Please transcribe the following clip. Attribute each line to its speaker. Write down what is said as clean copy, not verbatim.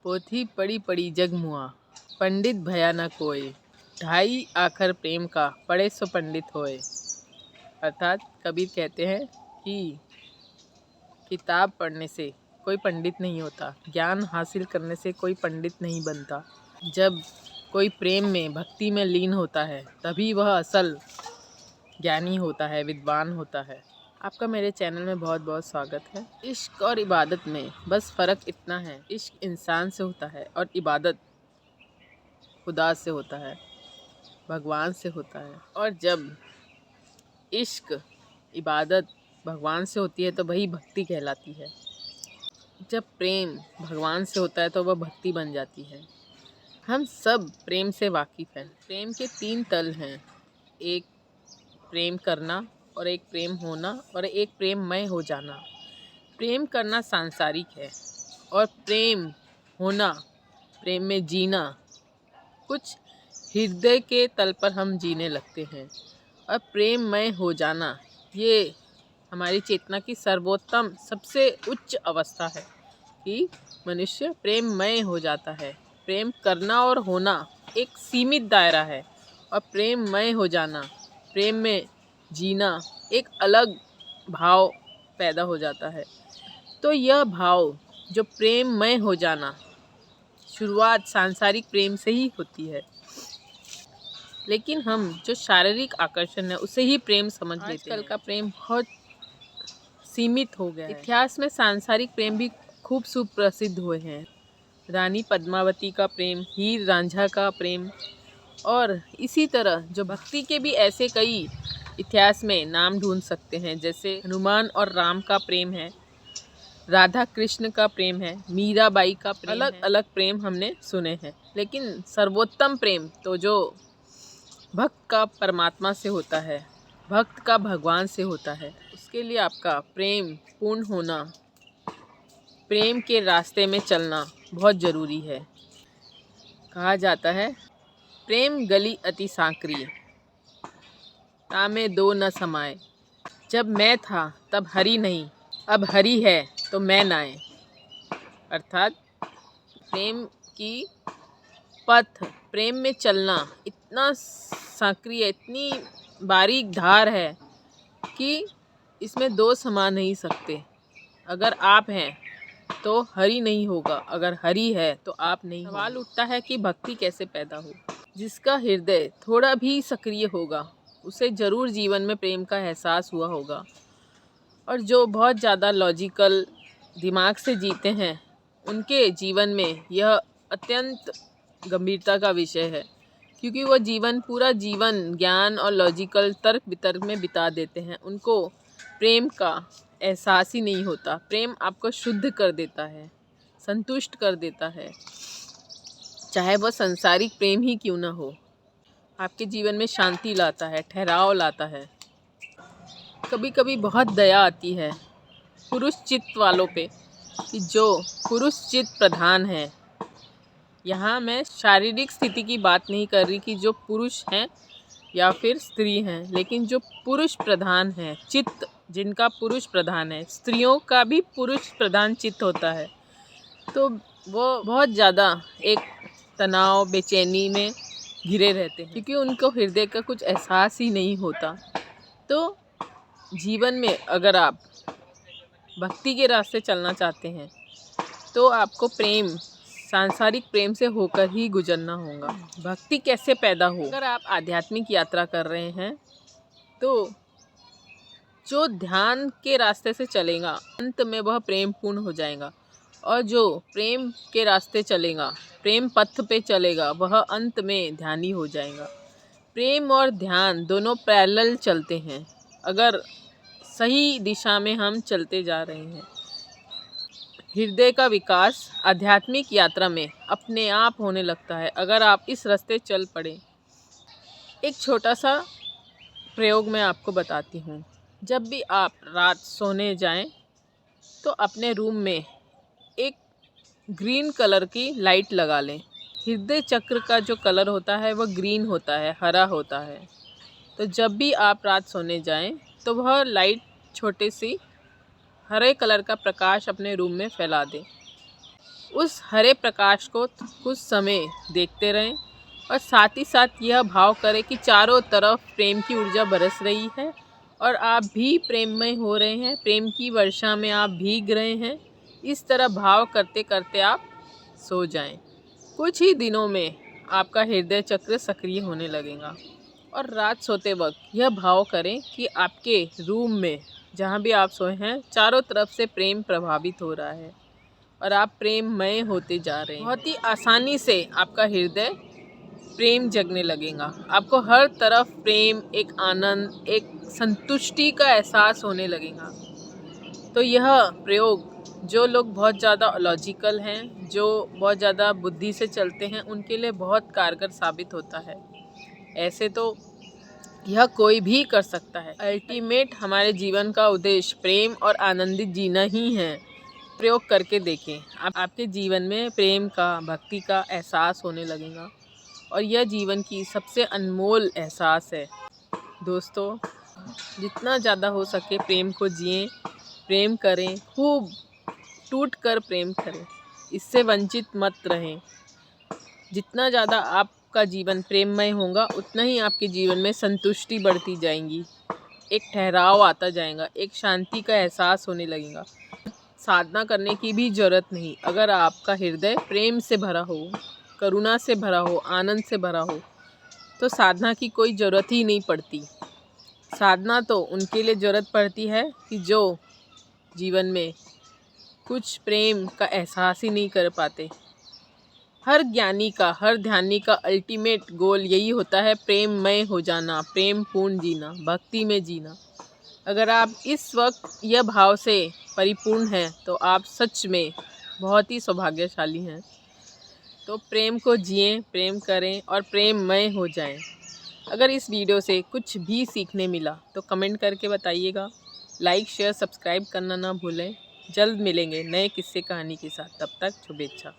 Speaker 1: पोथी पढ़ी पढ़ी जगमुआ, पंडित भया न कोय। ढाई आखर प्रेम का, पढ़े सो पंडित होए। अर्थात कबीर कहते हैं कि किताब पढ़ने से कोई पंडित नहीं होता, ज्ञान हासिल करने से कोई पंडित नहीं बनता। जब कोई प्रेम में, भक्ति में लीन होता है, तभी वह असल ज्ञानी होता है, विद्वान होता है। आपका मेरे चैनल में बहुत बहुत स्वागत है। इश्क और इबादत में बस फ़र्क इतना है, इश्क इंसान से होता है और इबादत खुदा से होता है, भगवान से होता है। और जब इश्क, इबादत भगवान से होती है तो वही भक्ति कहलाती है। जब प्रेम भगवान से होता है तो वह भक्ति बन जाती है। हम सब प्रेम से वाकिफ़ हैं। प्रेम के 3 तल हैं, एक प्रेम करना और एक प्रेम होना और एक प्रेममय हो जाना। प्रेम करना सांसारिक है और प्रेम होना, प्रेम में जीना, कुछ हृदय के तल पर हम जीने लगते हैं। और प्रेममय हो जाना, ये हमारी चेतना की सर्वोत्तम, सबसे उच्च अवस्था है कि मनुष्य प्रेममय हो जाता है। प्रेम करना और होना एक सीमित दायरा है और प्रेममय हो जाना, प्रेम में जीना, एक अलग भाव पैदा हो जाता है। तो यह भाव, जो प्रेममय हो जाना, शुरुआत सांसारिक प्रेम से ही होती है। लेकिन हम जो शारीरिक आकर्षण है उसे ही प्रेम समझ लेते हैं। आजकल का प्रेम बहुत सीमित हो गया है। इतिहास में सांसारिक प्रेम भी खूब सुप्रसिद्ध हुए हैं। रानी पद्मावती का प्रेम, हीर रांझा का प्रेम, और इसी तरह जो भक्ति के भी ऐसे कई इतिहास में नाम ढूंढ सकते हैं। जैसे हनुमान और राम का प्रेम है, राधा कृष्ण का प्रेम है, मीराबाई का प्रेम, अलग अलग प्रेम हमने सुने हैं। लेकिन सर्वोत्तम प्रेम तो जो भक्त का परमात्मा से होता है, भक्त का भगवान से होता है, उसके लिए आपका प्रेम पूर्ण होना, प्रेम के रास्ते में चलना बहुत ज़रूरी है। कहा जाता है, प्रेम गली अति सांकरी, तामे दो न समाए। जब मैं था तब हरि नहीं, अब हरि है तो मैं नाए। अर्थात प्रेम की पथ, प्रेम में चलना इतना सक्रिय, इतनी बारीक धार है कि इसमें दो समा नहीं सकते। अगर आप हैं तो हरि नहीं होगा, अगर हरि है तो आप नहीं। सवाल उठता है कि भक्ति कैसे पैदा हो। जिसका हृदय थोड़ा भी सक्रिय होगा उसे ज़रूर जीवन में प्रेम का एहसास हुआ होगा। और जो बहुत ज़्यादा लॉजिकल दिमाग से जीते हैं, उनके जीवन में यह अत्यंत गंभीरता का विषय है, क्योंकि वह पूरा जीवन ज्ञान और लॉजिकल तर्क वितर्क में बिता देते हैं। उनको प्रेम का एहसास ही नहीं होता। प्रेम आपको शुद्ध कर देता है, संतुष्ट कर देता है, चाहे वह सांसारिक प्रेम ही क्यों ना हो। आपके जीवन में शांति लाता है, ठहराव लाता है। कभी कभी बहुत दया आती है पुरुष चित्त वालों पे, कि जो पुरुष चित्त प्रधान है। यहाँ मैं शारीरिक स्थिति की बात नहीं कर रही कि जो पुरुष हैं या फिर स्त्री हैं, लेकिन जो पुरुष प्रधान है चित्त, जिनका पुरुष प्रधान है। स्त्रियों का भी पुरुष प्रधान चित्त होता है, तो वो बहुत ज़्यादा एक तनाव, बेचैनी में घिरे रहते हैं, क्योंकि उनको हृदय का कुछ एहसास ही नहीं होता। तो जीवन में अगर आप भक्ति के रास्ते चलना चाहते हैं तो आपको प्रेम, सांसारिक प्रेम से होकर ही गुजरना होगा। भक्ति कैसे पैदा हो? अगर आप आध्यात्मिक यात्रा कर रहे हैं तो जो ध्यान के रास्ते से चलेगा अंत में वह प्रेम पूर्ण हो जाएगा, और जो प्रेम के रास्ते चलेगा, प्रेम पथ पे चलेगा, वह अंत में ध्यानी हो जाएगा। प्रेम और ध्यान दोनों पैरेलल चलते हैं, अगर सही दिशा में हम चलते जा रहे हैं। हृदय का विकास आध्यात्मिक यात्रा में अपने आप होने लगता है, अगर आप इस रास्ते चल पड़े। एक छोटा सा प्रयोग मैं आपको बताती हूँ। जब भी आप रात सोने जाएं तो अपने रूम में एक ग्रीन कलर की लाइट लगा लें। हृदय चक्र का जो कलर होता है वह ग्रीन होता है, हरा होता है। तो जब भी आप रात सोने जाएं तो वह लाइट छोटे सी हरे कलर का प्रकाश अपने रूम में फैला दें। उस हरे प्रकाश को कुछ समय देखते रहें और साथ ही साथ यह भाव करें कि चारों तरफ प्रेम की ऊर्जा बरस रही है और आप भी प्रेममय हो रहे हैं, प्रेम की वर्षा में आप भीग रहे हैं। इस तरह भाव करते करते आप सो जाएं। कुछ ही दिनों में आपका हृदय चक्र सक्रिय होने लगेगा। और रात सोते वक्त यह भाव करें कि आपके रूम में जहाँ भी आप सोए हैं चारों तरफ से प्रेम प्रभावित हो रहा है और आप प्रेममय होते जा रहे हैं। बहुत ही आसानी से आपका हृदय प्रेम जगने लगेगा। आपको हर तरफ प्रेम, एक आनंद, एक संतुष्टि का एहसास होने लगेगा। तो यह प्रयोग जो लोग बहुत ज़्यादा लॉजिकल हैं, जो बहुत ज़्यादा बुद्धि से चलते हैं, उनके लिए बहुत कारगर साबित होता है। ऐसे तो यह कोई भी कर सकता है। अल्टीमेट हमारे जीवन का उद्देश्य प्रेम और आनंदित जीना ही है। प्रयोग करके देखें, आपके जीवन में प्रेम का, भक्ति का एहसास होने लगेगा और यह जीवन की सबसे अनमोल एहसास है। दोस्तों, जितना ज़्यादा हो सके प्रेम को जिएं, प्रेम करें, खूब टूट कर प्रेम करें, इससे वंचित मत रहें। जितना ज़्यादा आपका जीवन प्रेममय होगा उतना ही आपके जीवन में संतुष्टि बढ़ती जाएंगी, एक ठहराव आता जाएगा, एक शांति का एहसास होने लगेगा। साधना करने की भी ज़रूरत नहीं। अगर आपका हृदय प्रेम से भरा हो, करुणा से भरा हो, आनंद से भरा हो, तो साधना की कोई ज़रूरत ही नहीं पड़ती। साधना तो उनके लिए ज़रूरत पड़ती है कि जो जीवन में कुछ प्रेम का एहसास ही नहीं कर पाते। हर ज्ञानी का, हर ध्यानी का अल्टीमेट गोल यही होता है, प्रेममय हो जाना, प्रेम पूर्ण जीना, भक्ति में जीना। अगर आप इस वक्त यह भाव से परिपूर्ण हैं तो आप सच में बहुत ही सौभाग्यशाली हैं। तो प्रेम को जिएं, प्रेम करें और प्रेममय हो जाएं। अगर इस वीडियो से कुछ भी सीखने मिला तो कमेंट करके बताइएगा। लाइक, शेयर, सब्सक्राइब करना ना भूलें। जल्द मिलेंगे नए किस्से कहानी के साथ। तब तक शुभेच्छा।